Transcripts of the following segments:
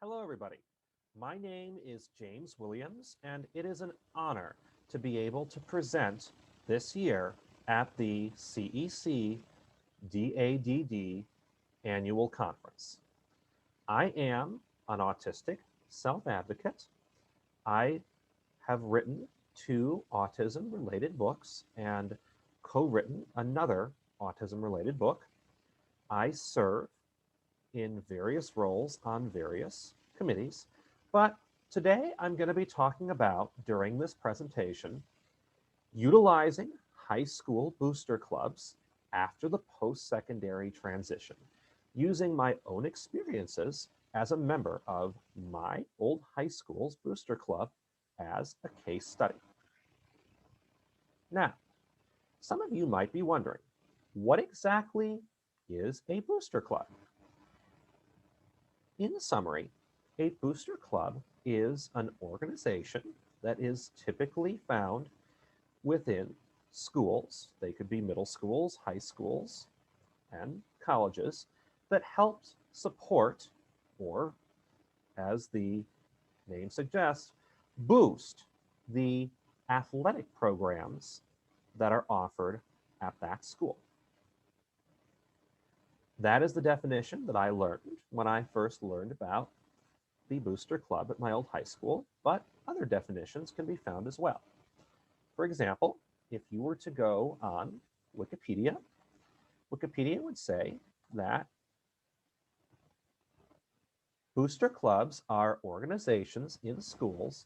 Hello, everybody. My name is James Williams, and it is an honor to be able to present this year at the CEC DADD Annual Conference. I am an autistic self-advocate. I have written two autism-related books and co-written another autism-related book. I serve in various roles on various committees, but today I'm going to be talking about, during this presentation, utilizing high school booster clubs after the post-secondary transition, using my own experiences as a member of my old high school's booster club as a case study. Now, some of you might be wondering, what exactly is a booster club? In summary, a booster club is an organization that is typically found within schools. They could be middle schools, high schools, and colleges that helps support, or as the name suggests, boost the athletic programs that are offered at that school. That is the definition that I learned when I first learned about the booster club at my old high school, but other definitions can be found as well. For example, if you were to go on Wikipedia, Wikipedia would say that booster clubs are organizations in schools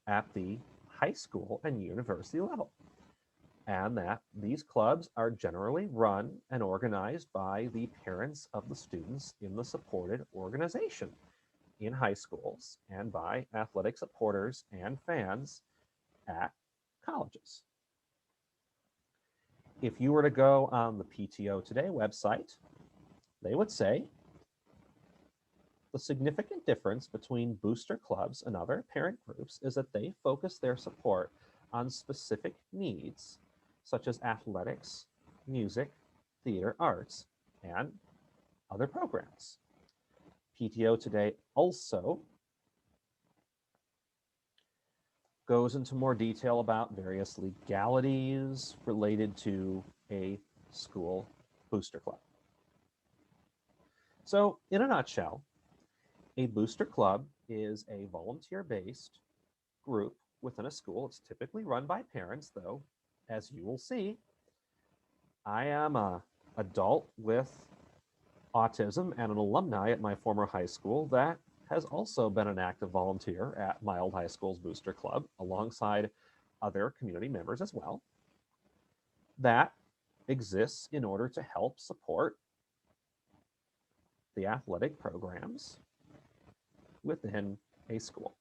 at the high school and university level, and that these clubs are generally run and organized by the parents of the students in the supported organization in high schools and by athletic supporters and fans at colleges. If you were to go on the PTO Today website, they would say the significant difference between booster clubs and other parent groups is that they focus their support on specific needs such as athletics, music, theater, arts, and other programs. PTO Today also goes into more detail about various legalities related to a school booster club. So, in a nutshell, a booster club is a volunteer-based group within a school. It's typically run by parents, though, as you will see, I am an adult with autism and an alumni at my former high school that has also been an active volunteer at my old high school's booster club alongside other community members as well. That exists in order to help support the athletic programs within a school.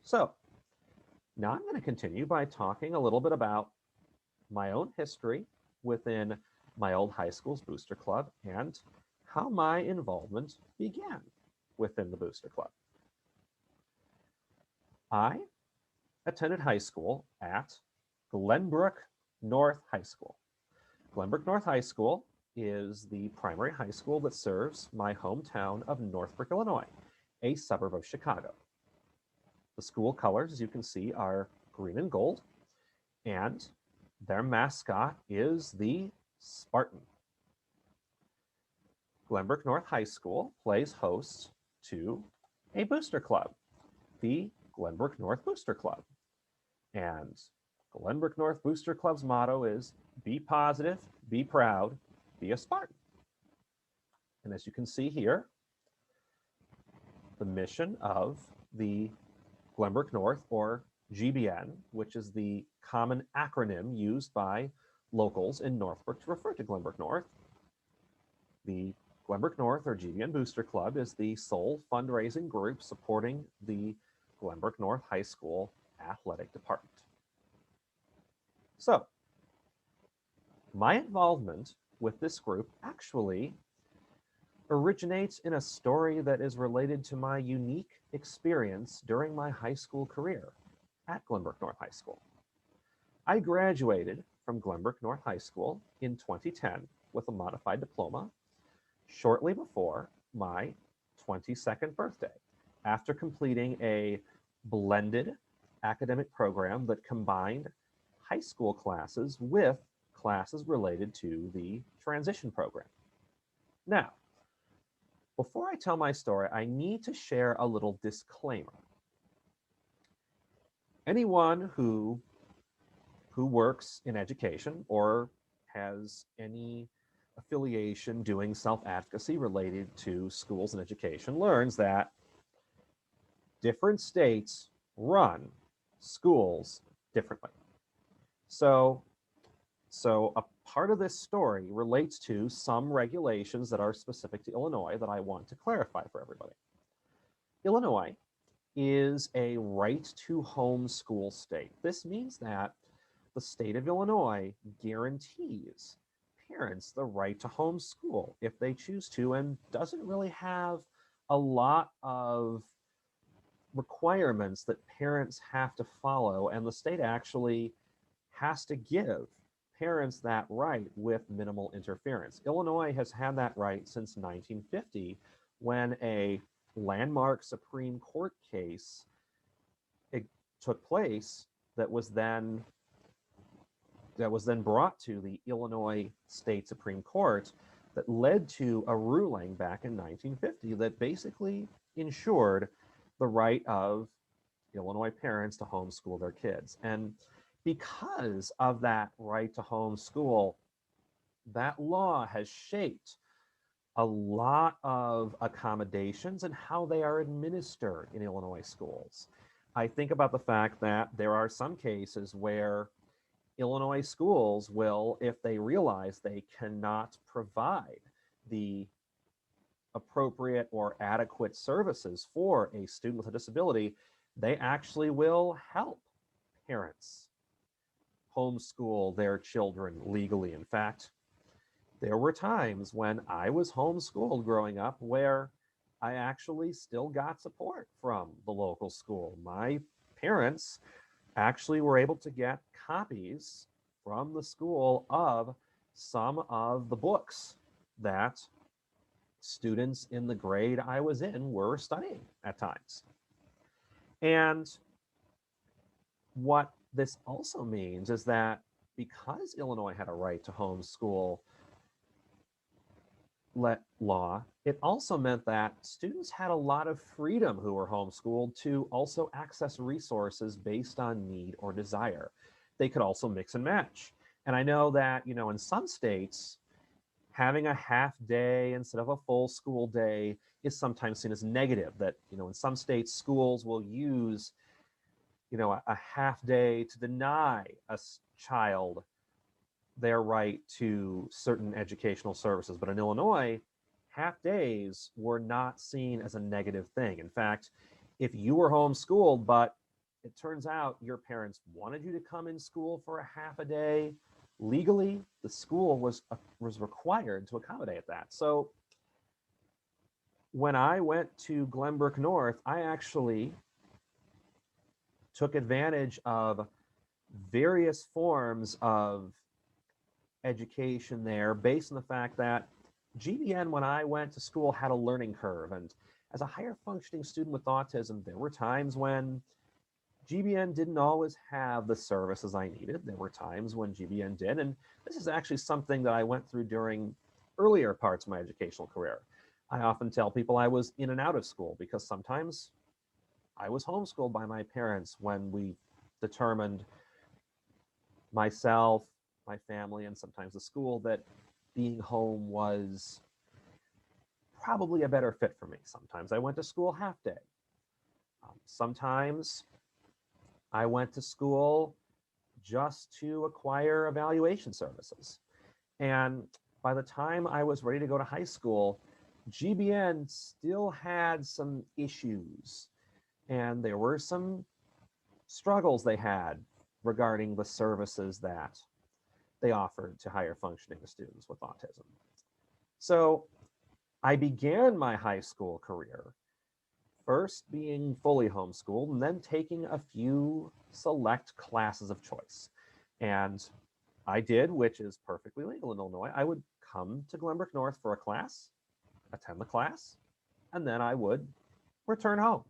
So now I'm going to continue by talking a little bit about my own history within my old high school's booster club and how my involvement began within the booster club. I attended high school at Glenbrook North High School. Glenbrook North High School is the primary high school that serves my hometown of Northbrook, Illinois, a suburb of Chicago. The school colors, as you can see, are green and gold, and their mascot is the Spartan. Glenbrook North High School plays host to a booster club, the Glenbrook North Booster Club. And Glenbrook North Booster Club's motto is be positive, be proud, be a Spartan. And as you can see here, the mission of the Glenbrook North, or GBN, which is the common acronym used by locals in Northbrook to refer to Glenbrook North. The Glenbrook North, or GBN Booster Club, is the sole fundraising group supporting the Glenbrook North High School athletic department. So, my involvement with this group actually originates in a story that is related to my unique experience during my high school career at Glenbrook North High School. I graduated from Glenbrook North High School in 2010 with a modified diploma shortly before my 22nd birthday. after completing a blended academic program that combined high school classes with classes related to the transition program. Now, before I tell my story, I need to share a little disclaimer. Anyone who works in education or has any affiliation doing self-advocacy related to schools and education learns that different states run schools differently. So a part of this story relates to some regulations that are specific to Illinois that I want to clarify for everybody. Illinois is a right to homeschool state. This means that the state of Illinois guarantees parents the right to homeschool if they choose to, and doesn't really have a lot of requirements that parents have to follow, and the state actually has to give parents that right with minimal interference. Illinois has had that right since 1950, when a landmark Supreme Court case took place that was then brought to the Illinois State Supreme Court that led to a ruling back in 1950 that basically ensured the right of Illinois parents to homeschool their kids. And because of that right to homeschool, that law has shaped a lot of accommodations and how they are administered in Illinois schools. I think about the fact that there are some cases where Illinois schools will, if they realize they cannot provide the appropriate or adequate services for a student with a disability, they actually will help parents homeschool their children legally. In fact, there were times when I was homeschooled growing up where I actually still got support from the local school. My parents actually were able to get copies from the school of some of the books that students in the grade I was in were studying at times. And what this also means is that because Illinois had a right to homeschool law, it also meant that students had a lot of freedom who were homeschooled to also access resources based on need or desire. They could also mix and match. And I know that, in some states, having a half day instead of a full school day is sometimes seen as negative. That, in some states, schools will use, a half day to deny a child their right to certain educational services. But in Illinois, half days were not seen as a negative thing. In fact, if you were homeschooled, but it turns out your parents wanted you to come in school for a half a day, legally, the school was required to accommodate that. So when I went to Glenbrook North, I actually took advantage of various forms of education there based on the fact that GBN, when I went to school, had a learning curve. And as a higher functioning student with autism, there were times when GBN didn't always have the services I needed. There were times when GBN did. And this is actually something that I went through during earlier parts of my educational career. I often tell people I was in and out of school because sometimes I was homeschooled by my parents when we determined, myself, my family, and sometimes the school, that being home was probably a better fit for me. Sometimes I went to school half day. Sometimes I went to school just to acquire evaluation services. And by the time I was ready to go to high school, GBN still had some issues, and there were some struggles they had regarding the services that they offered to higher functioning students with autism. So I began my high school career first being fully homeschooled and then taking a few select classes of choice. And I did, which is perfectly legal in Illinois. I would come to Glenbrook North for a class, attend the class, and then I would return home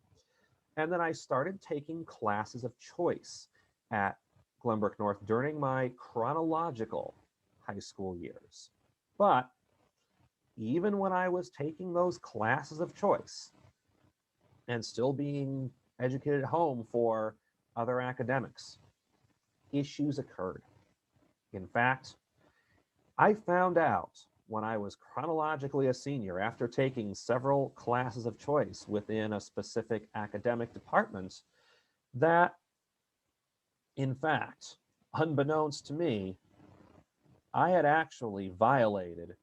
And then I started taking classes of choice at Glenbrook North during my chronological high school years. But even when I was taking those classes of choice and still being educated at home for other academics, issues occurred. In fact, I found out when I was chronologically a senior after taking several classes of choice within a specific academic department that, in fact, unbeknownst to me, I had actually violated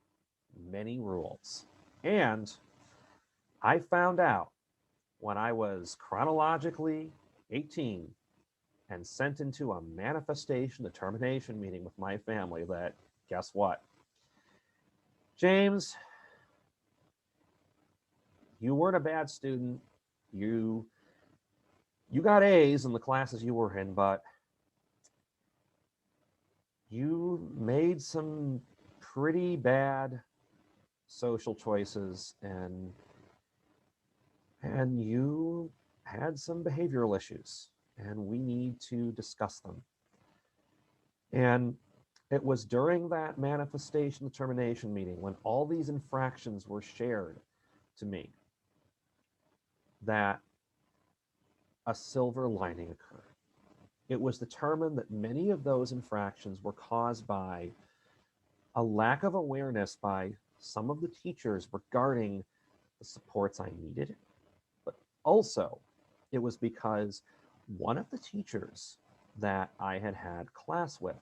many rules. And I found out when I was chronologically 18 and sent into a manifestation determination meeting with my family that, guess what? James, you weren't a bad student. You you got A's in the classes you were in, but you made some pretty bad social choices and you had some behavioral issues and we need to discuss them. And it was during that manifestation determination meeting when all these infractions were shared to me that a silver lining occurred. It was determined that many of those infractions were caused by a lack of awareness by some of the teachers regarding the supports I needed, but also it was because one of the teachers that I had had class with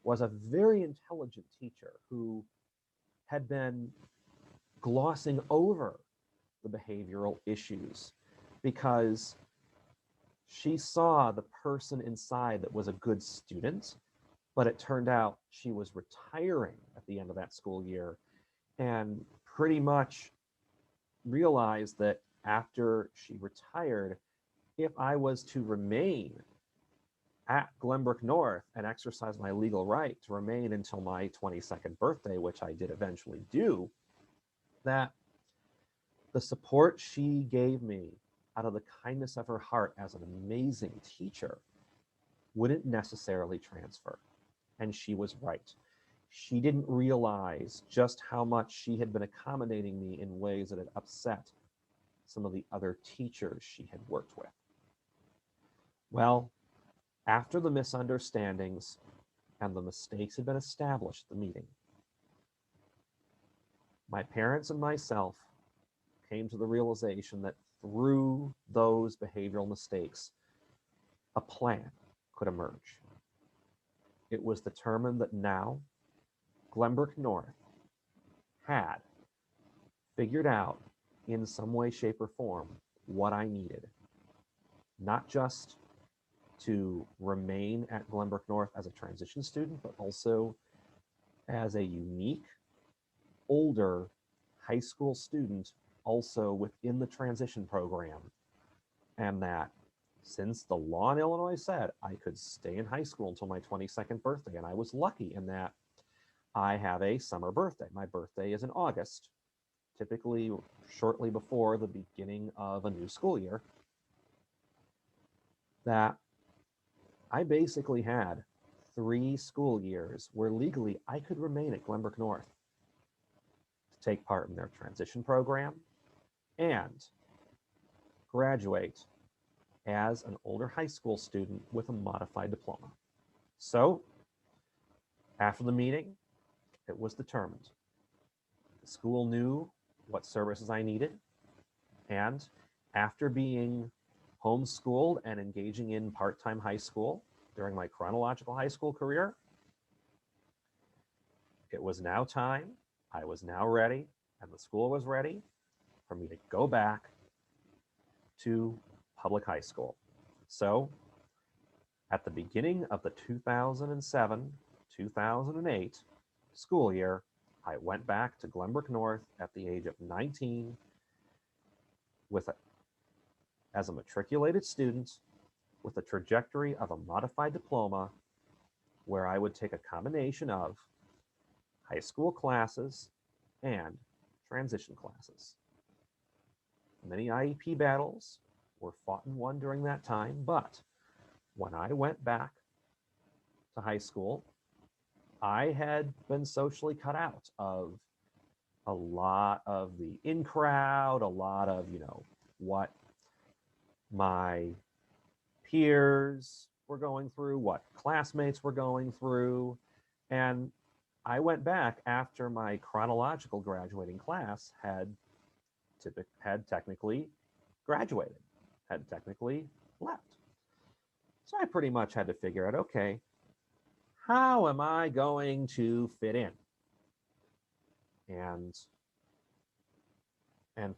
was a very intelligent teacher who had been glossing over the behavioral issues because she saw the person inside that was a good student, but it turned out she was retiring at the end of that school year and pretty much realized that after she retired, if I was to remain at Glenbrook North and exercise my legal right to remain until my 22nd birthday, which I did eventually do, that the support she gave me out of the kindness of her heart as an amazing teacher wouldn't necessarily transfer. And she was right. She didn't realize just how much she had been accommodating me in ways that had upset some of the other teachers she had worked with. Well, after the misunderstandings and the mistakes had been established at the meeting, my parents and myself came to the realization that through those behavioral mistakes, a plan could emerge. It was determined that now Glenbrook North had figured out in some way, shape, or form what I needed, not just to remain at Glenbrook North as a transition student, but also as a unique, older high school student, also within the transition program. And that since the law in Illinois said I could stay in high school until my 22nd birthday, and I was lucky in that I have a summer birthday. My birthday is in August, typically shortly before the beginning of a new school year, that I basically had 3 school years where legally I could remain at Glenbrook North to take part in their transition program and graduate as an older high school student with a modified diploma. So, after the meeting, it was determined. The school knew what services I needed, and after being homeschooled and engaging in part-time high school during my chronological high school career, it was now time, I was now ready, and the school was ready for me to go back to public high school. So, at the beginning of the 2007-2008 school year, I went back to Glenbrook North at the age of 19 as a matriculated student with a trajectory of a modified diploma where I would take a combination of high school classes and transition classes. Many IEP battles, were fought and won during that time. But when I went back to high school, I had been socially cut out of a lot of the in crowd, a lot of, what my peers were going through, what classmates were going through. And I went back after my chronological graduating class had technically graduated, had technically left. So I pretty much had to figure out, okay, how am I going to fit in? And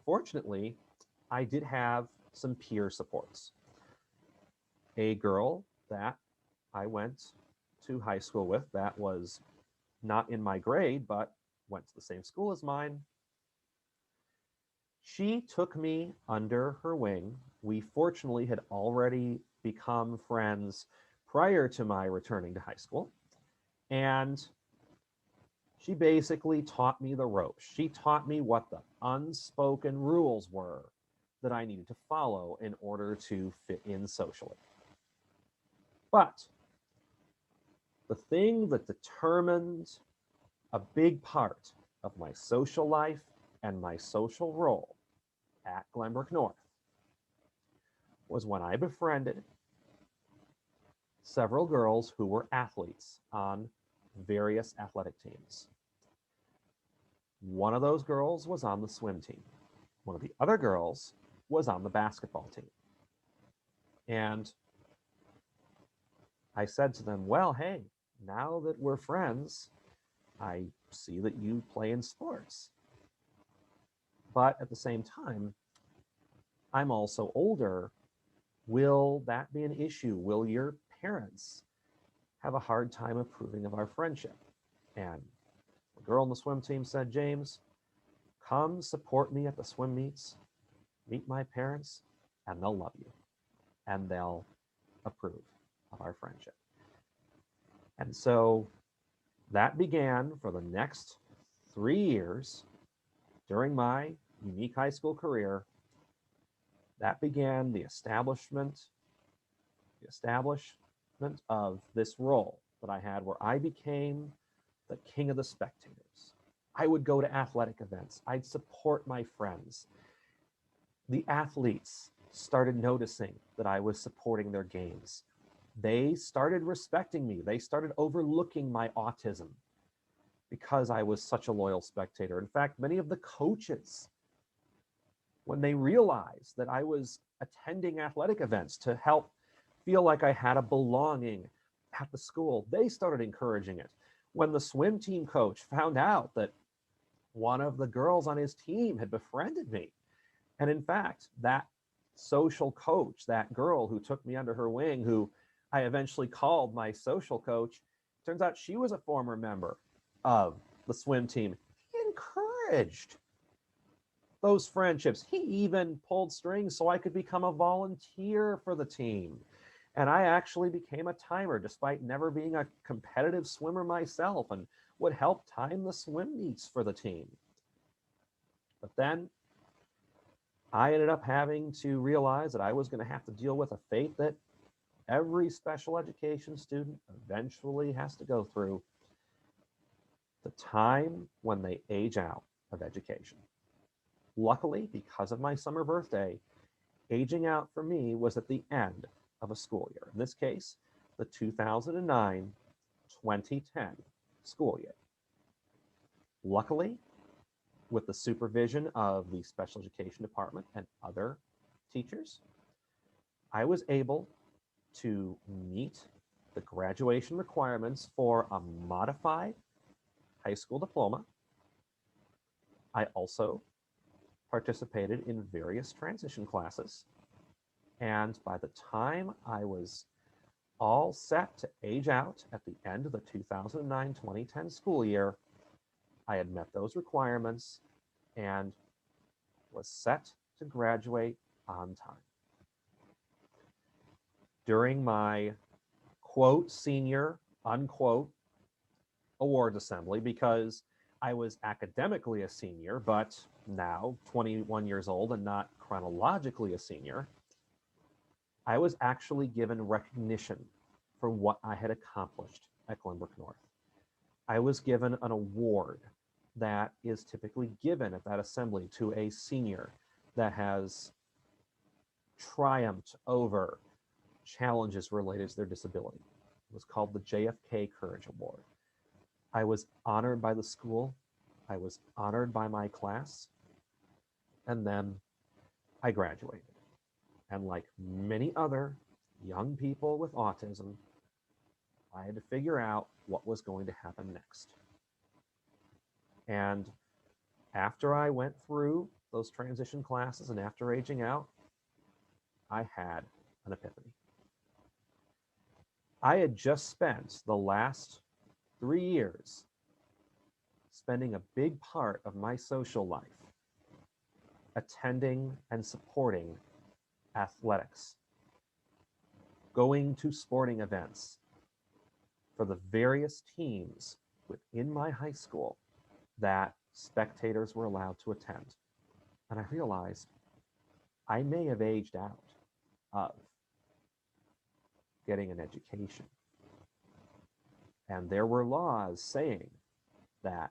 fortunately, I did have some peer supports. A girl that I went to high school with that was not in my grade, but went to the same school as mine. She took me under her wing. We fortunately had already become friends prior to my returning to high school. And she basically taught me the ropes. She taught me what the unspoken rules were that I needed to follow in order to fit in socially. But the thing that determined a big part of my social life and my social role at Glenbrook North was when I befriended several girls who were athletes on various athletic teams. One of those girls was on the swim team. One of the other girls was on the basketball team. And I said to them, well, hey, now that we're friends, I see that you play in sports. But at the same time, I'm also older. Will that be an issue? Will your parents have a hard time approving of our friendship? And the girl on the swim team said, James, come support me at the swim meets, meet my parents, and they'll love you, and they'll approve of our friendship. And so that began for the next 3 years during my unique high school career. That began the establishment of this role that I had, where I became the king of the spectators. I would go to athletic events. I'd support my friends. The athletes started noticing that I was supporting their games. They started respecting me. They started overlooking my autism because I was such a loyal spectator. In fact, many of the coaches, when they realized that I was attending athletic events to help feel like I had a belonging at the school, they started encouraging it. When the swim team coach found out that one of the girls on his team had befriended me, and in fact, that social coach, that girl who took me under her wing, who I eventually called my social coach, turns out she was a former member of the swim team. He encouraged those friendships. He even pulled strings so I could become a volunteer for the team. And I actually became a timer despite never being a competitive swimmer myself, and would help time the swim meets for the team. But then I ended up having to realize that I was going to have to deal with a fate that every special education student eventually has to go through: the time when they age out of education. Luckily, because of my summer birthday, aging out for me was at the end of a school year. In this case, the 2009-2010 school year. Luckily, with the supervision of the special education department and other teachers, I was able to meet the graduation requirements for a modified high school diploma. I also participated in various transition classes. And by the time I was all set to age out at the end of the 2009-2010 school year, I had met those requirements and was set to graduate on time. During my quote senior unquote awards assembly, because I was academically a senior, but now 21 years old and not chronologically a senior, I was actually given recognition for what I had accomplished at Glenbrook North. I was given an award that is typically given at that assembly to a senior that has triumphed over challenges related to their disability. It was called the Jfk Courage Award. I was honored by the school. I was honored by my class. And then I graduated. And like many other young people with autism, I had to figure out what was going to happen next. And after I went through those transition classes and after aging out, I had an epiphany. I had just spent the last 3 years spending a big part of my social life attending and supporting athletics, going to sporting events for the various teams within my high school that spectators were allowed to attend. And I realized I may have aged out of getting an education. And there were laws saying that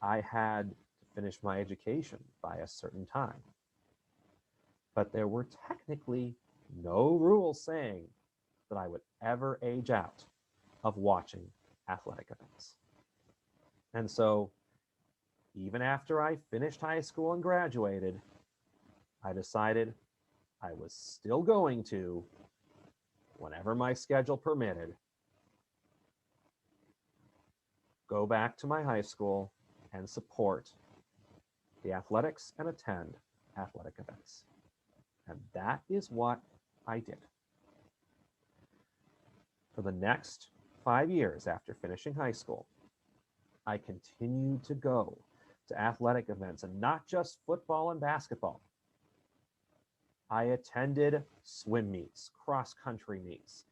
I had to finish my education by a certain time. But there were technically no rules saying that I would ever age out of watching athletic events. And so even after I finished high school and graduated, I decided I was still going to, whenever my schedule permitted, go back to my high school and support the athletics and attend athletic events. And that is what I did. For the next 5 years after finishing high school, I continued to go to athletic events, and not just football and basketball. I attended swim meets, cross-country meets,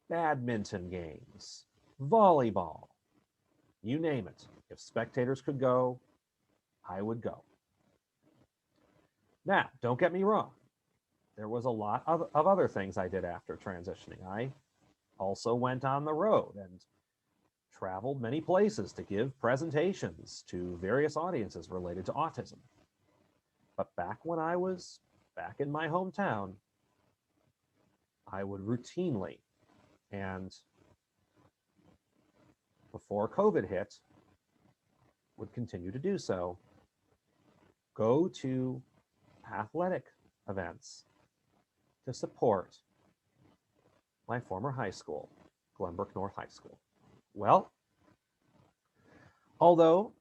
badminton games, volleyball, you name it. If spectators could go, I would go. Now, don't get me wrong. There was a lot of other things I did after transitioning. I also went on the road and traveled many places to give presentations to various audiences related to autism. But back when I was back in my hometown, I would routinely, and before COVID hit, would continue to do so, go to athletic events to support my former high school, Glenbrook North High School. Well, although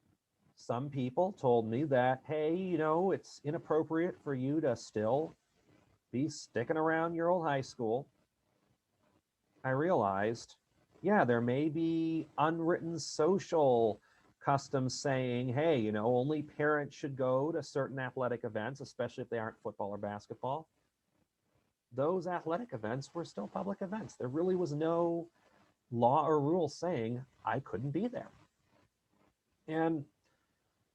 some people told me that, hey, you know, it's inappropriate for you to still be sticking around your old high school, I realized, yeah, there may be unwritten social customs saying, hey, you know, only parents should go to certain athletic events, especially if they aren't football or basketball. Those athletic events were still public events. There really was no law or rule saying I couldn't be there. And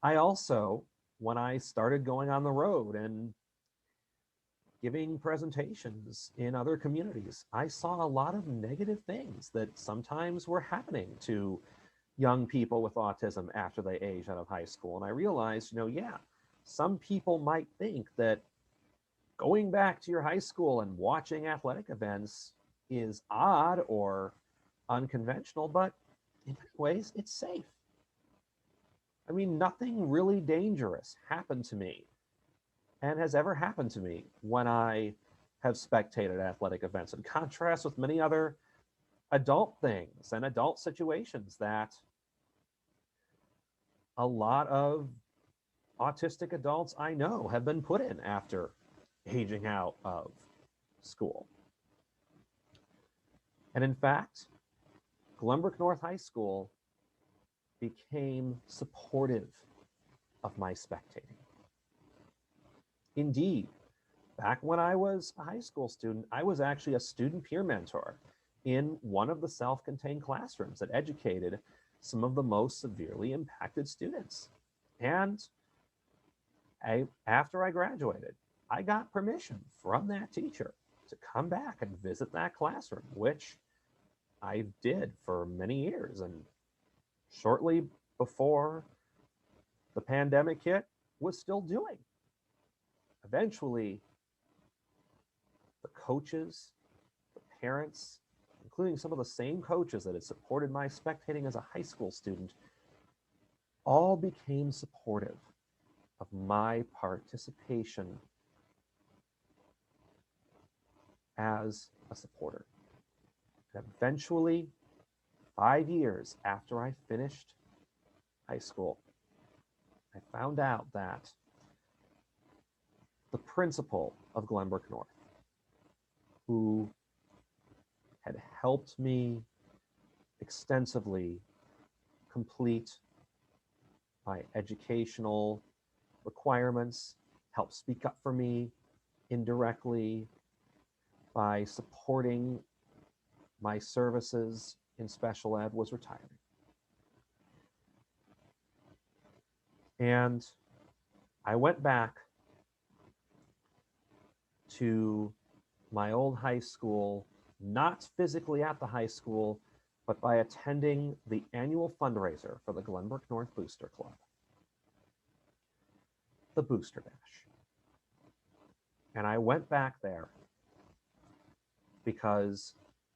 I also, when I started going on the road and giving presentations in other communities, I saw a lot of negative things that sometimes were happening to young people with autism after they age out of high school. And I realized, you know, yeah, some people might think that going back to your high school and watching athletic events is odd or unconventional, but in many ways, it's safe. I mean, nothing really dangerous happened to me and has ever happened to me when I have spectated athletic events, in contrast with many other adult things and adult situations that a lot of autistic adults I know have been put in after aging out of school. And in fact, Glenbrook North High School became supportive of my spectating. Indeed, back when I was a high school student, I was actually a student peer mentor in one of the self-contained classrooms that educated some of the most severely impacted students. And after I graduated, I got permission from that teacher to come back and visit that classroom, which I did for many years. And shortly before the pandemic hit, was still doing. Eventually, the coaches, the parents, including some of the same coaches that had supported my spectating as a high school student, all became supportive of my participation as a supporter. And eventually, 5 years after I finished high school, I found out that the principal of Glenbrook North, who had helped me extensively complete my educational requirements, helped speak up for me indirectly by supporting my services in special ed, was retiring. And I went back to my old high school, not physically at the high school, but by attending the annual fundraiser for the Glenbrook North Booster Club, the Booster Bash. And I went back there because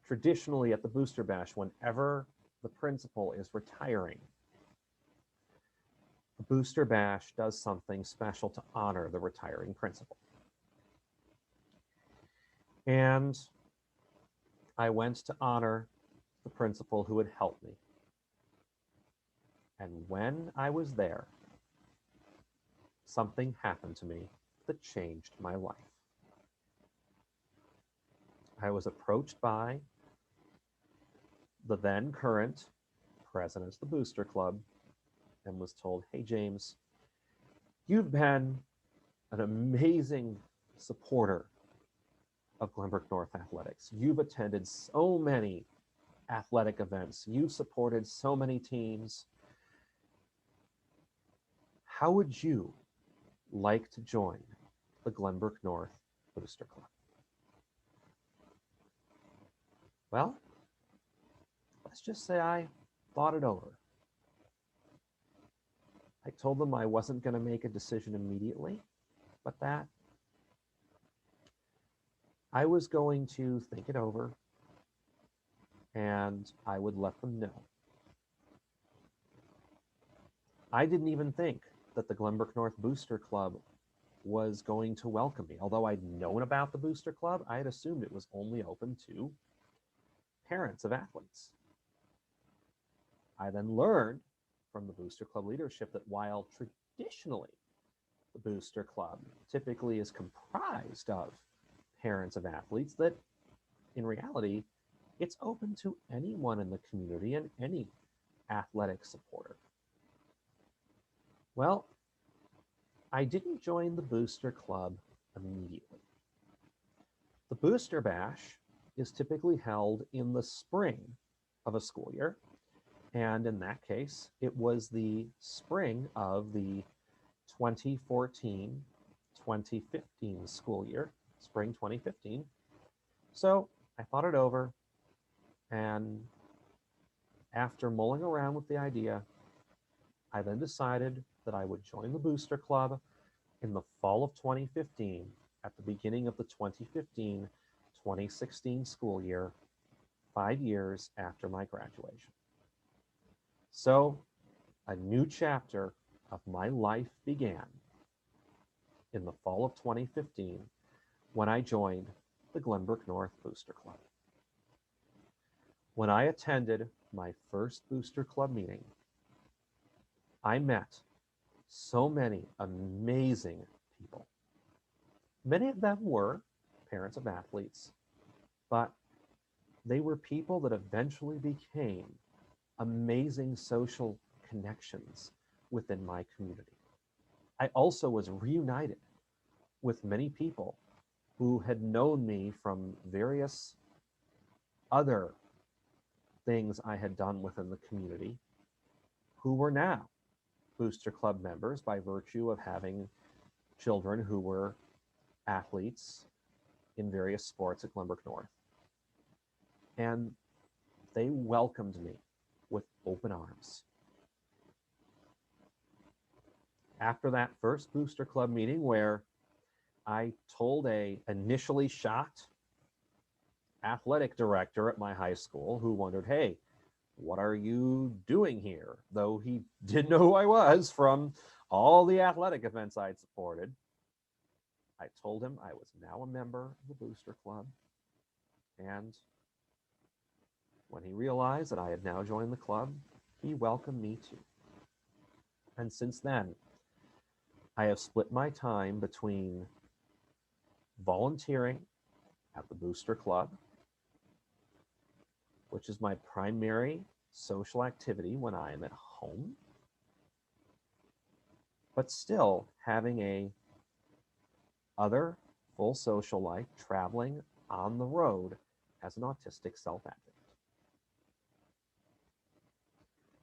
traditionally at the Booster Bash, whenever the principal is retiring, the Booster Bash does something special to honor the retiring principal. And I went to honor the principal who had helped me. And when I was there, something happened to me that changed my life. I was approached by the then current president of the Booster Club and was told, "Hey, James, you've been an amazing supporter of Glenbrook North Athletics. You've attended so many athletic events. You've supported so many teams. How would you like to join the Glenbrook North Booster Club?" Well, let's just say I thought it over. I told them I wasn't going to make a decision immediately, but that I was going to think it over and I would let them know. I didn't even think that the Glenbrook North Booster Club was going to welcome me. Although I'd known about the Booster Club, I had assumed it was only open to parents of athletes. I then learned from the Booster Club leadership that while traditionally the Booster Club typically is comprised of parents of athletes, that in reality, it's open to anyone in the community and any athletic supporter. Well, I didn't join the Booster Club immediately. The Booster Bash is typically held in the spring of a school year, and in that case, it was the spring of the 2014-2015 school year, spring 2015. So I thought it over, and after mulling around with the idea, I then decided that I would join the Booster Club in the fall of 2015 at the beginning of the 2015-2016 school year, 5 years after my graduation. So a new chapter of my life began in the fall of 2015 when I joined the Glenbrook North Booster Club. When I attended my first Booster Club meeting, I met so many amazing people. Many of them were parents of athletes, but they were people that eventually became amazing social connections within my community. I also was reunited with many people who had known me from various other things I had done within the community, who were now Booster Club members by virtue of having children who were athletes in various sports at Glenbrook North. And they welcomed me with open arms. After that first Booster Club meeting where I told a initially shocked athletic director at my high school who wondered, hey, what are you doing here? Though he did know who I was from all the athletic events I'd supported. I told him I was now a member of the Booster Club. And when he realized that I had now joined the club, he welcomed me too. And since then, I have split my time between volunteering at the Booster Club, which is my primary social activity when I am at home, but still having a other full social life traveling on the road as an autistic self-advocate.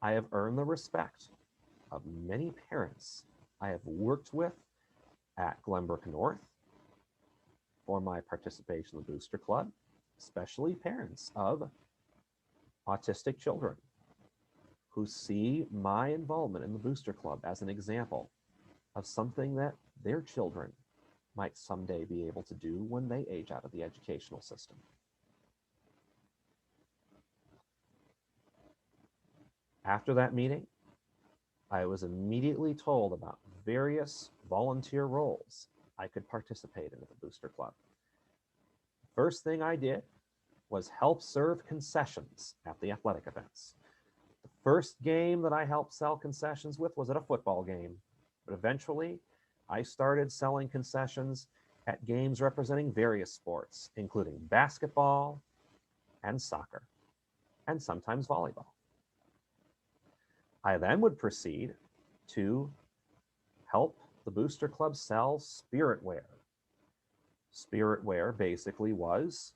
I have earned the respect of many parents I have worked with at Glenbrook North for my participation in the Booster Club, especially parents of autistic children who see my involvement in the Booster Club as an example of something that their children might someday be able to do when they age out of the educational system. After that meeting, I was immediately told about various volunteer roles I could participate in at the Booster Club. First thing I did was help serve concessions at the athletic events. The first game that I helped sell concessions with was at a football game, but eventually I started selling concessions at games representing various sports, including basketball and soccer, and sometimes volleyball. I then would proceed to help the Booster Club sell spirit wear. Spirit wear basically was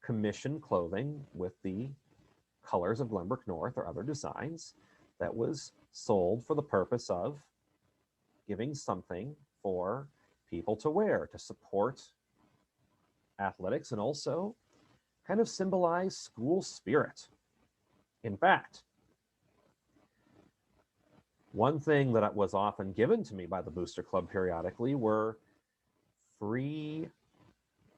commissioned clothing with the colors of Glenbrook North or other designs that was sold for the purpose of giving something for people to wear to support athletics and also kind of symbolize school spirit. In fact, one thing that was often given to me by the Booster Club periodically were free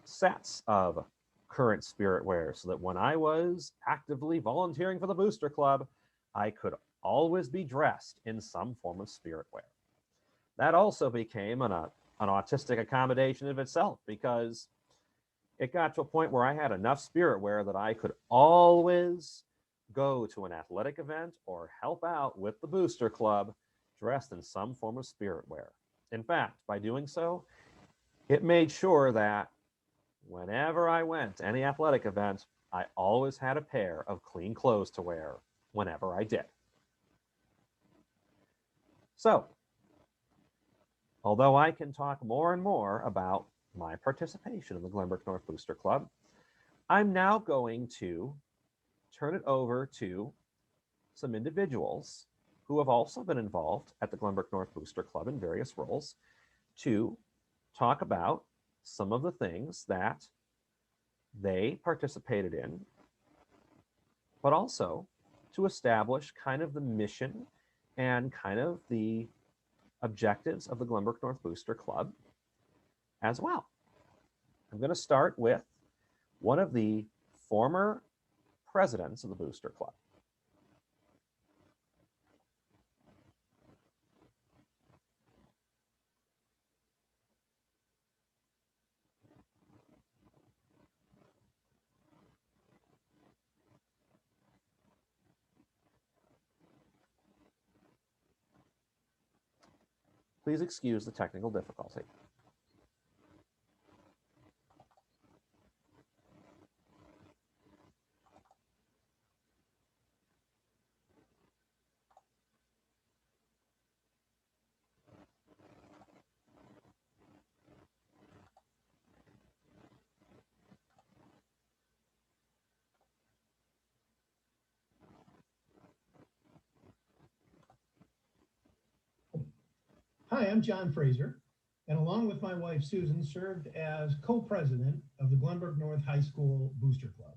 sets of current spirit wear so that when I was actively volunteering for the Booster Club, I could always be dressed in some form of spirit wear. That also became an autistic accommodation of itself because it got to a point where I had enough spirit wear that I could always go to an athletic event or help out with the Booster Club dressed in some form of spirit wear. In fact, by doing so, it made sure that whenever I went to any athletic event, I always had a pair of clean clothes to wear whenever I did. So, although I can talk more and more about my participation in the Glenbrook North Booster Club, I'm now going to turn it over to some individuals who have also been involved at the Glenbrook North Booster Club in various roles to talk about some of the things that they participated in, but also to establish kind of the mission and kind of the objectives of the Glenbrook North Booster Club as well. I'm going to start with one of the former presidents of the Booster Club. Please excuse the technical difficulty. Hi, I'm John Fraser. and along with my wife Susan, served as co-president of the Glenbrook North High School Booster Club.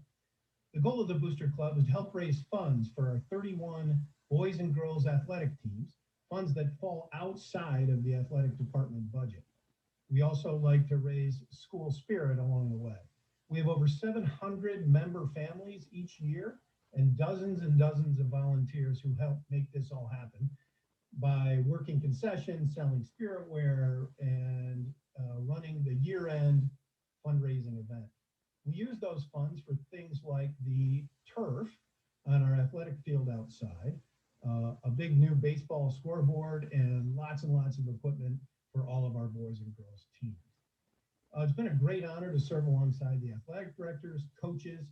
The goal of the Booster Club is to help raise funds for our 31 boys and girls athletic teams, funds that fall outside of the athletic department budget. We also like to raise school spirit along the way. We have over 700 member families each year and dozens of volunteers who help make this all happen by working concessions, selling spiritware, and running the year-end fundraising event. We use those funds for things like the turf on our athletic field outside, a big new baseball scoreboard, and lots of equipment for all of our boys and girls teams. It's been a great honor to serve alongside the athletic directors, coaches,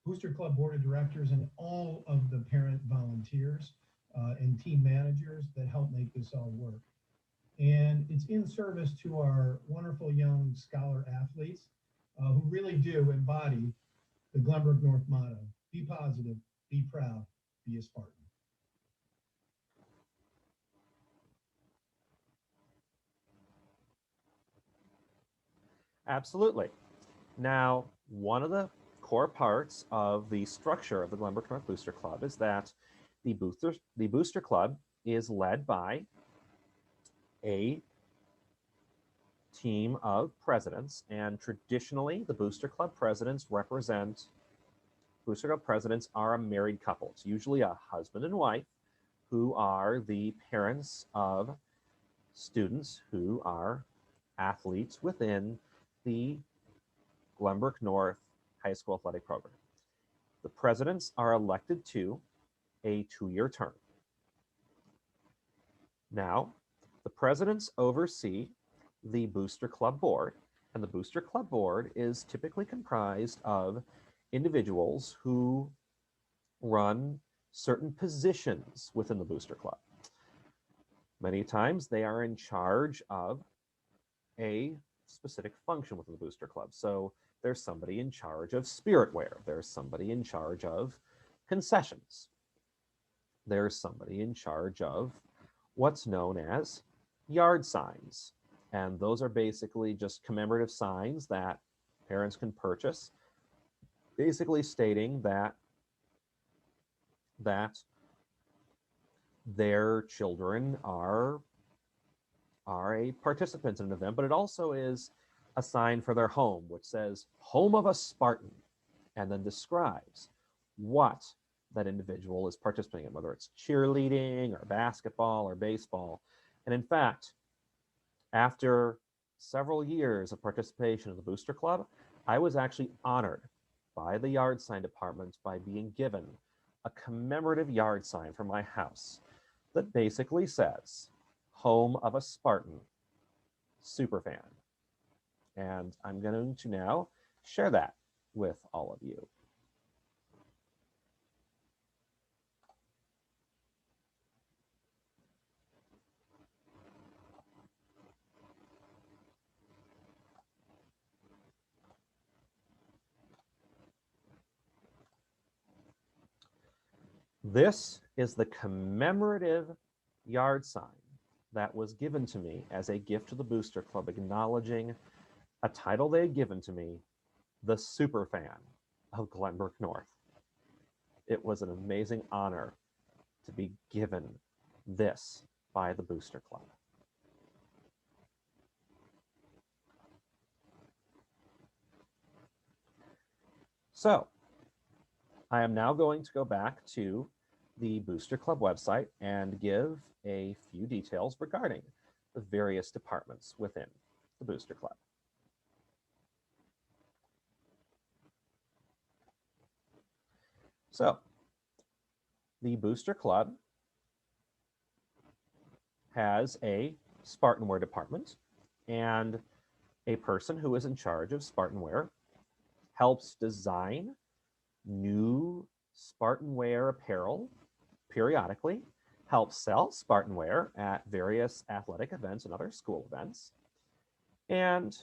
Booster Club board of directors, and all of the parent volunteers and team managers that help make this all work. And it's in service to our wonderful young scholar athletes who really do embody the Glenbrook North motto: be positive, be proud, be a Spartan. Absolutely. Now, one of the core parts of the structure of the Glenbrook North Booster Club is that the Booster Club is led by a team of presidents, and traditionally, the Booster Club presidents are a married couple. It's usually a husband and wife who are the parents of students who are athletes within the Glenbrook North High School Athletic Program. The presidents are elected to a 2-year term. Now, the presidents oversee the Booster Club Board, and the Booster Club Board is typically comprised of individuals who run certain positions within the Booster Club. Many times they are in charge of a specific function within the Booster Club. So there's somebody in charge of spiritware, there's somebody in charge of concessions, there's somebody in charge of what's known as yard signs. And those are basically just commemorative signs that parents can purchase, basically stating that their children are a participant in an event, but it also is a sign for their home, which says home of a Spartan, and then describes what that individual is participating in, whether it's cheerleading or basketball or baseball. And in fact, after several years of participation in the Booster Club, I was actually honored by the yard sign department by being given a commemorative yard sign for my house that basically says, home of a Spartan, superfan. And I'm going to now share that with all of you. This is the commemorative yard sign that was given to me as a gift to the Booster Club, acknowledging a title they had given to me, the Superfan of Glenbrook North. It was an amazing honor to be given this by the Booster Club. So I am now going to go back to the Booster Club website and give a few details regarding the various departments within the Booster Club. So the Booster Club has a Spartanware department, and a person who is in charge of Spartanware helps design new Spartanware apparel periodically, helps sell Spartanware at various athletic events and other school events. And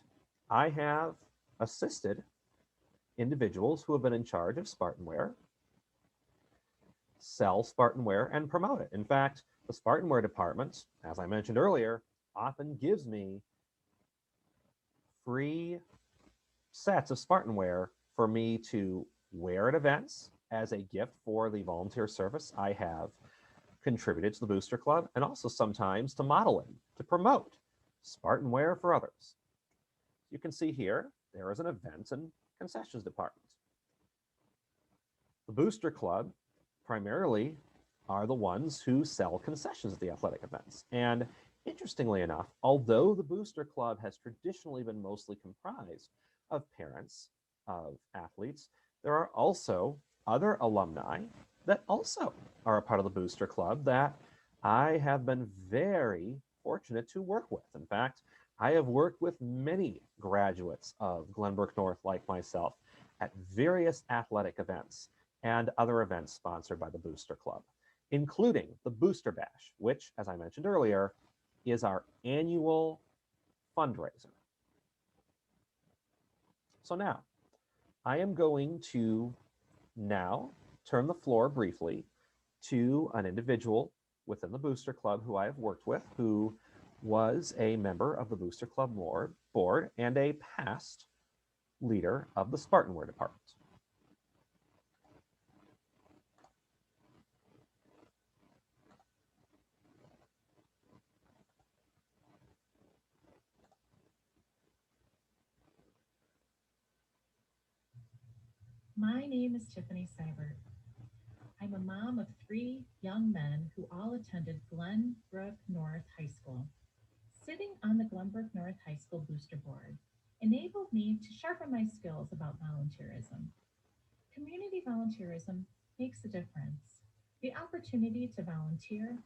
I have assisted individuals who have been in charge of Spartanware sell Spartanware and promote it. In fact, the Spartanware department, as I mentioned earlier, often gives me free sets of Spartanware for me to wear at events as a gift for the volunteer service I have contributed to the Booster Club, and also sometimes to model in, to promote Spartanware for others. You can see here, there is an events and concessions department. The Booster Club primarily are the ones who sell concessions at the athletic events. And interestingly enough, although the Booster Club has traditionally been mostly comprised of parents of athletes, there are also other alumni that also are a part of the Booster Club that I have been very fortunate to work with. In fact, I have worked with many graduates of Glenbrook North like myself at various athletic events and other events sponsored by the Booster Club, including the Booster Bash, which, as I mentioned earlier, is our annual fundraiser. So now, I am going to now turn the floor briefly to an individual within the Booster Club who I have worked with, who was a member of the Booster Club board and a past leader of the Spartanware department. My name is Tiffany Seibert. I'm a mom of 3 young men who all attended Glenbrook North High School. Sitting on the Glenbrook North High School Booster Board enabled me to sharpen my skills about volunteerism. Community volunteerism makes a difference. The opportunity to volunteer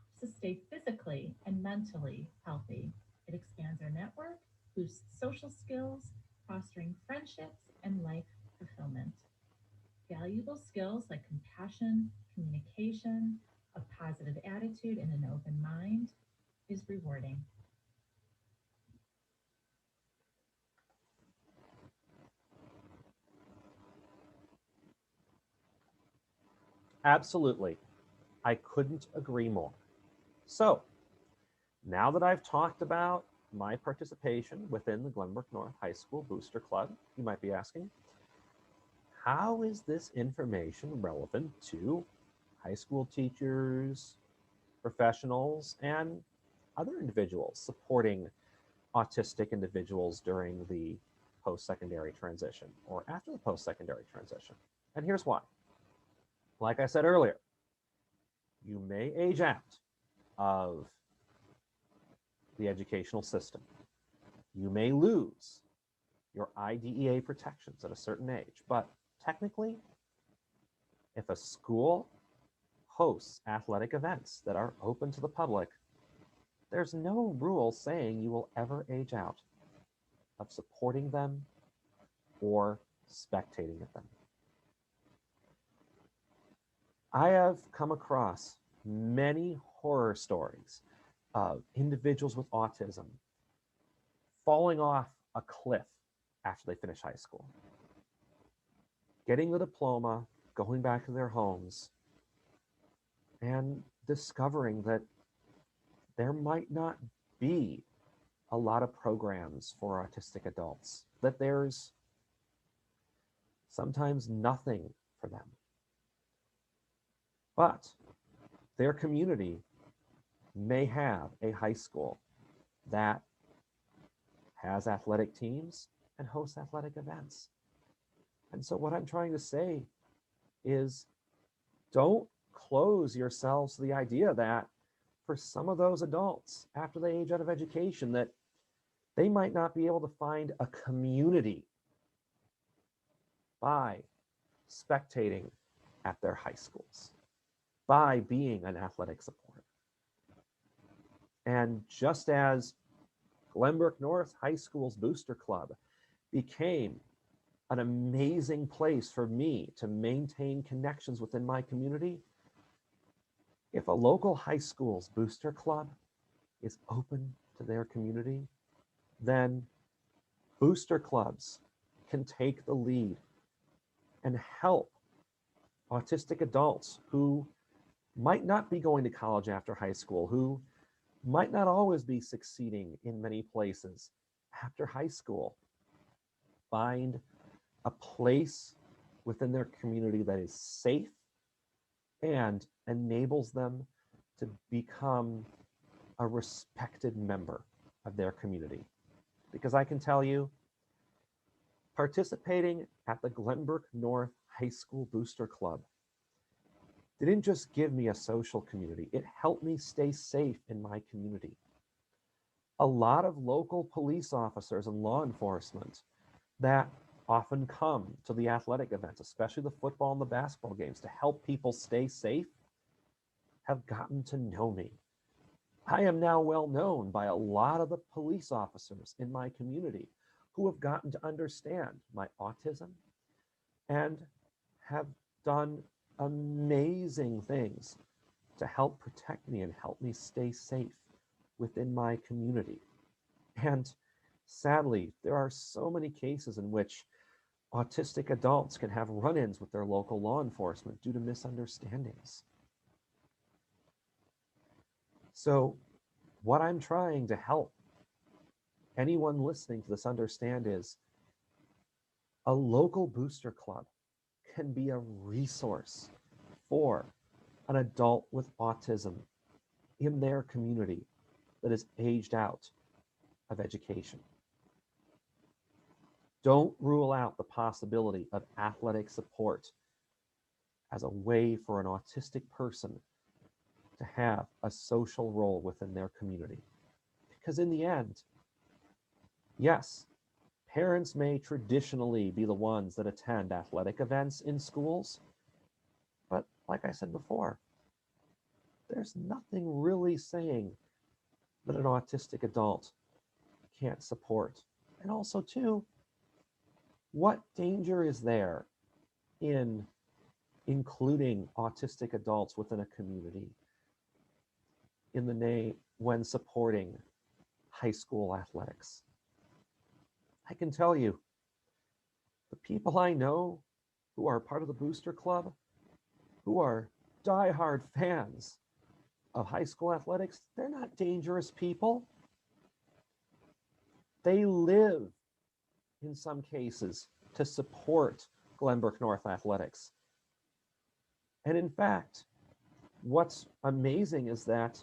helps us stay physically and mentally healthy. It expands our network, boosts social skills, fostering friendships and life fulfillment. Valuable skills like compassion, communication, a positive attitude, and an open mind is rewarding. Absolutely. I couldn't agree more. So, now that I've talked about my participation within the Glenbrook North High School Booster Club, you might be asking, how is this information relevant to high school teachers, professionals, and other individuals supporting autistic individuals during the post-secondary transition or after the post-secondary transition? And here's why. Like I said earlier, you may age out of the educational system. You may lose your IDEA protections at a certain age, but technically, if a school hosts athletic events that are open to the public, there's no rule saying you will ever age out of supporting them or spectating at them. I have come across many horror stories of individuals with autism falling off a cliff after they finish high school, getting the diploma, going back to their homes, and discovering that there might not be a lot of programs for autistic adults, that there's sometimes nothing for them. But their community may have a high school that has athletic teams and hosts athletic events. And so what I'm trying to say is, don't close yourselves to the idea that for some of those adults, after they age out of education, that they might not be able to find a community by spectating at their high schools, by being an athletic supporter. And just as Glenbrook North High School's Booster Club became an amazing place for me to maintain connections within my community, if a local high school's Booster Club is open to their community, then booster clubs can take the lead and help autistic adults who might not be going to college after high school, who might not always be succeeding in many places after high school find a place within their community that is safe and enables them to become a respected member of their community. Because I can tell you, participating at the Glenbrook North High School Booster Club didn't just give me a social community, it helped me stay safe in my community. A lot of local police officers and law enforcement that often come to the athletic events, especially the football and the basketball games, to help people stay safe, have gotten to know me. I am now well known by a lot of the police officers in my community who have gotten to understand my autism and have done amazing things to help protect me and help me stay safe within my community. And sadly, there are so many cases in which autistic adults can have run-ins with their local law enforcement due to misunderstandings. So what I'm trying to help anyone listening to this understand is a local booster club can be a resource for an adult with autism in their community that is aged out of education. Don't rule out the possibility of athletic support as a way for an autistic person to have a social role within their community. Because in the end, yes, parents may traditionally be the ones that attend athletic events in schools, but like I said before, there's nothing really saying that an autistic adult can't support. And also, too, what danger is there in including autistic adults within a community in the name when supporting high school athletics? I can tell you, the people I know who are part of the Booster Club, who are diehard fans of high school athletics, they're not dangerous people. They live, in some cases, to support Glenbrook North athletics. And in fact, what's amazing is that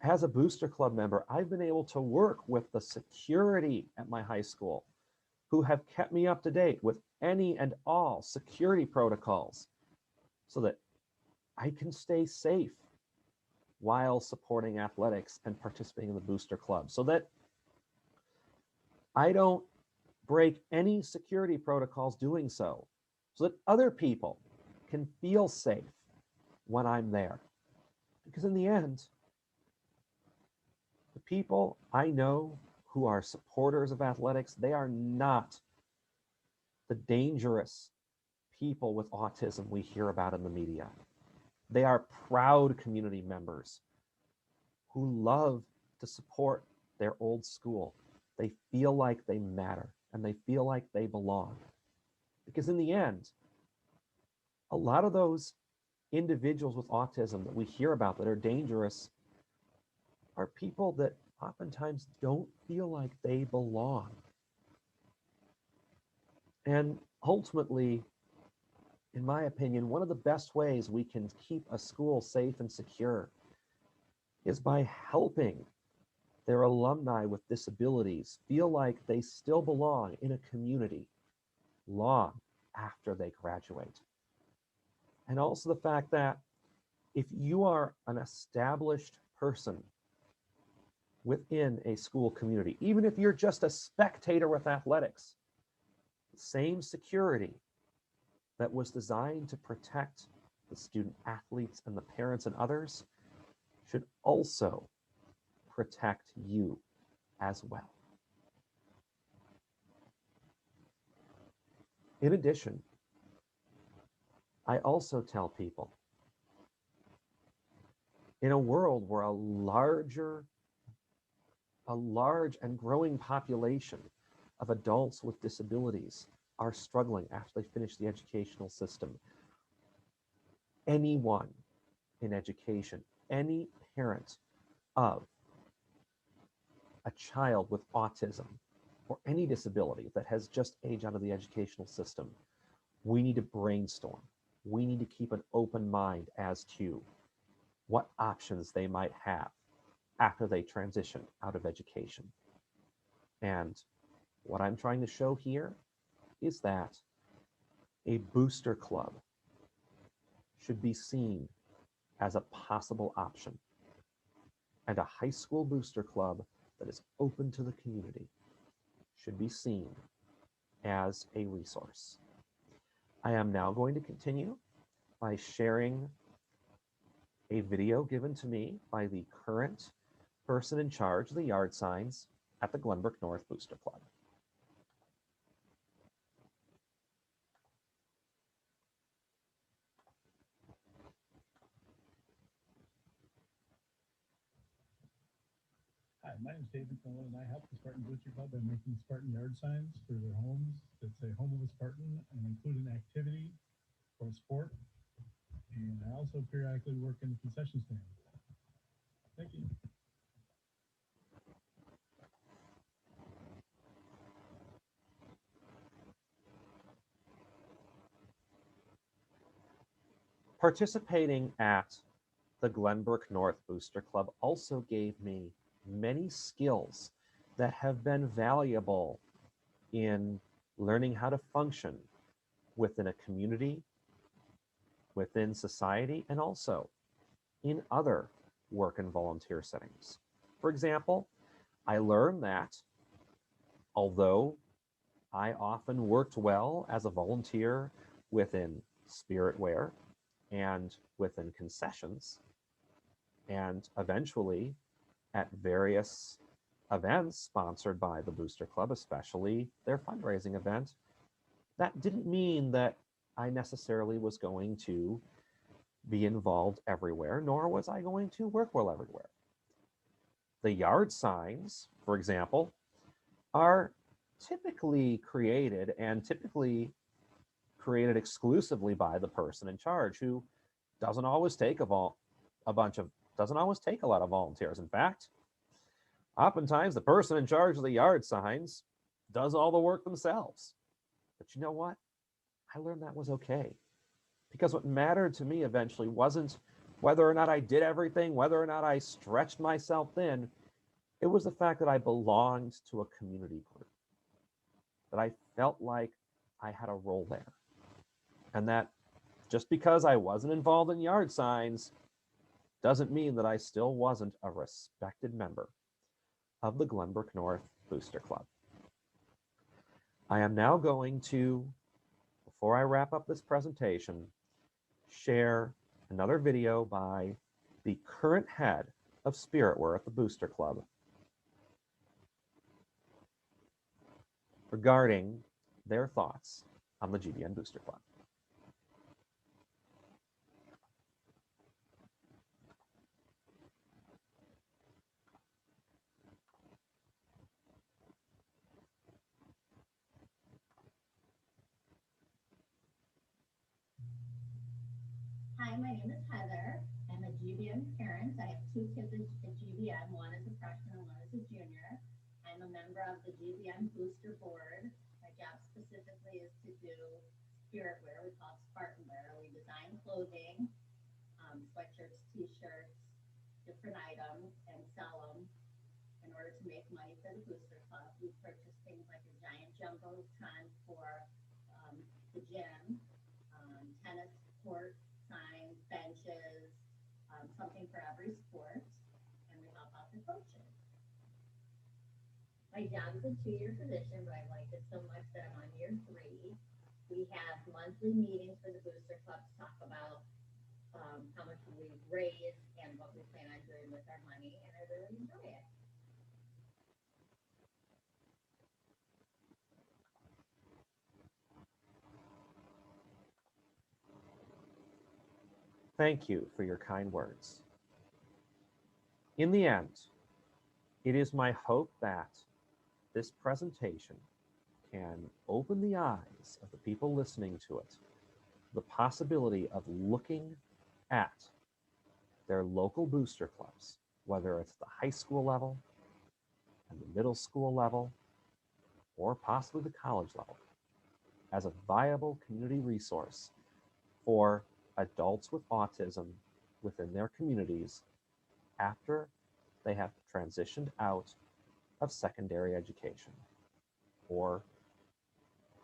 as a Booster Club member, I've been able to work with the security at my high school who have kept me up to date with any and all security protocols so that I can stay safe while supporting athletics and participating in the Booster Club, so that I don't break any security protocols doing so that other people can feel safe when I'm there. Because in the end, the people I know who are supporters of athletics, they are not the dangerous people with autism we hear about in the media. They are proud community members who love to support their old school. They feel like they matter and they feel like they belong. Because in the end, a lot of those individuals with autism that we hear about that are dangerous are people that oftentimes don't feel like they belong. And ultimately, in my opinion, one of the best ways we can keep a school safe and secure is by helping their alumni with disabilities feel like they still belong in a community long after they graduate. And also the fact that if you are an established person within a school community, even if you're just a spectator with athletics, the same security that was designed to protect the student athletes and the parents and others should also protect you as well. In addition, I also tell people, in a world where a large and growing population of adults with disabilities are struggling after they finish the educational system, anyone in education, any parent of a child with autism or any disability that has just aged out of the educational system, we need to brainstorm. We need to keep an open mind as to what options they might have after they transition out of education. And what I'm trying to show here is that a booster club should be seen as a possible option. And a high school booster club that is open to the community should be seen as a resource. I am now going to continue by sharing a video given to me by the current person in charge of the yard signs at the Glenbrook North Booster Club. Hi, my name is David Nolan, and I help the Spartan Booster Club by making Spartan yard signs for their homes that say home of a Spartan and include an activity or sport. And I also periodically work in the concession stand. Thank you. Participating at the Glenbrook North Booster Club also gave me many skills that have been valuable in learning how to function within a community, within society, and also in other work and volunteer settings. For example, I learned that although I often worked well as a volunteer within spiritware and within concessions, and eventually at various events sponsored by the Booster Club, especially their fundraising event, that didn't mean that I necessarily was going to be involved everywhere, nor was I going to work well everywhere. The yard signs, for example, are typically created exclusively by the person in charge, who doesn't always take doesn't always take a lot of volunteers. In fact, oftentimes the person in charge of the yard signs does all the work themselves. But you know what? I learned that was okay. Because what mattered to me eventually wasn't whether or not I did everything, whether or not I stretched myself thin. It was the fact that I belonged to a community group, that I felt like I had a role there. And that just because I wasn't involved in yard signs doesn't mean that I still wasn't a respected member of the Glenbrook North Booster Club. I am now going to, before I wrap up this presentation, share another video by the current head of Spiritware at the Booster Club regarding their thoughts on the GBN Booster Club. Hi, my name is Heather. I'm a GBM parent. I have two kids at GBM. One is a freshman and one is a junior. I'm a member of the GBM Booster Board. My job specifically is to do spirit wear. We call it Spartan wear. We design clothing, sweatshirts, t-shirts, different items, and sell them in order to make money for the Booster Club. We purchase things like a giant jumbotron for the gym, tennis court, signs, benches, something for every sport, and we help out the coaches. My job is a 2-year position, but I like it so much that I'm on year 3. We have monthly meetings for the Booster Club to talk about how much we've raised and what we plan on doing with our money, and I really enjoy it. Thank you for your kind words. In the end, it is my hope that this presentation can open the eyes of the people listening to it, the possibility of looking at their local booster clubs, whether it's the high school level and the middle school level, or possibly the college level, as a viable community resource for adults with autism within their communities after they have transitioned out of secondary education or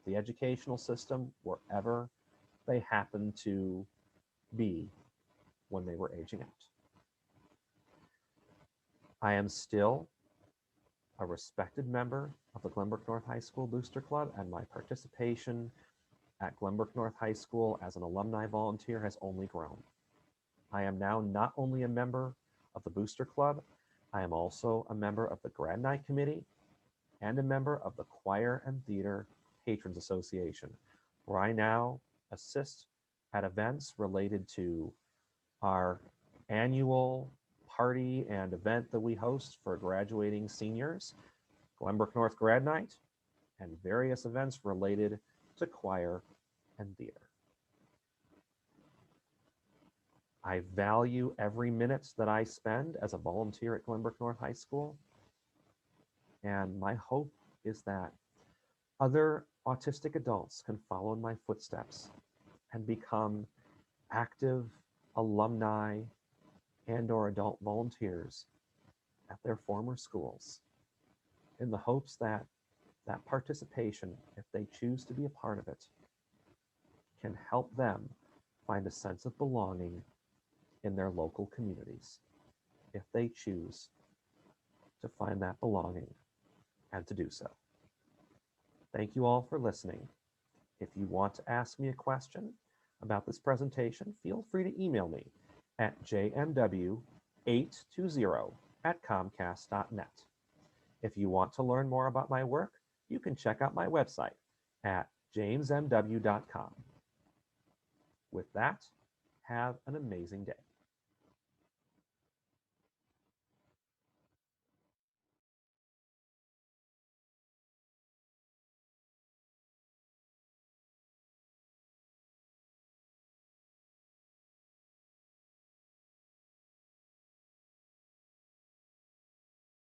the educational system wherever they happen to be when they were aging out. I am still a respected member of the Glenbrook North High School Booster Club, and my participation at Glenbrook North High School as an alumni volunteer has only grown. I am now not only a member of the Booster Club, I am also a member of the Grad Night Committee and a member of the Choir and Theater Patrons Association, where I now assist at events related to our annual party and event that we host for graduating seniors, Glenbrook North Grad Night, and various events related to choir and theater. I value every minute that I spend as a volunteer at Glenbrook North High School, and my hope is that other autistic adults can follow in my footsteps and become active alumni and/or adult volunteers at their former schools, in the hopes that that participation, if they choose to be a part of it, can help them find a sense of belonging in their local communities, if they choose to find that belonging and to do so. Thank you all for listening. If you want to ask me a question about this presentation, feel free to email me at jmw820@comcast.net. If you want to learn more about my work, you can check out my website at jamesmw.com. With that, have an amazing day.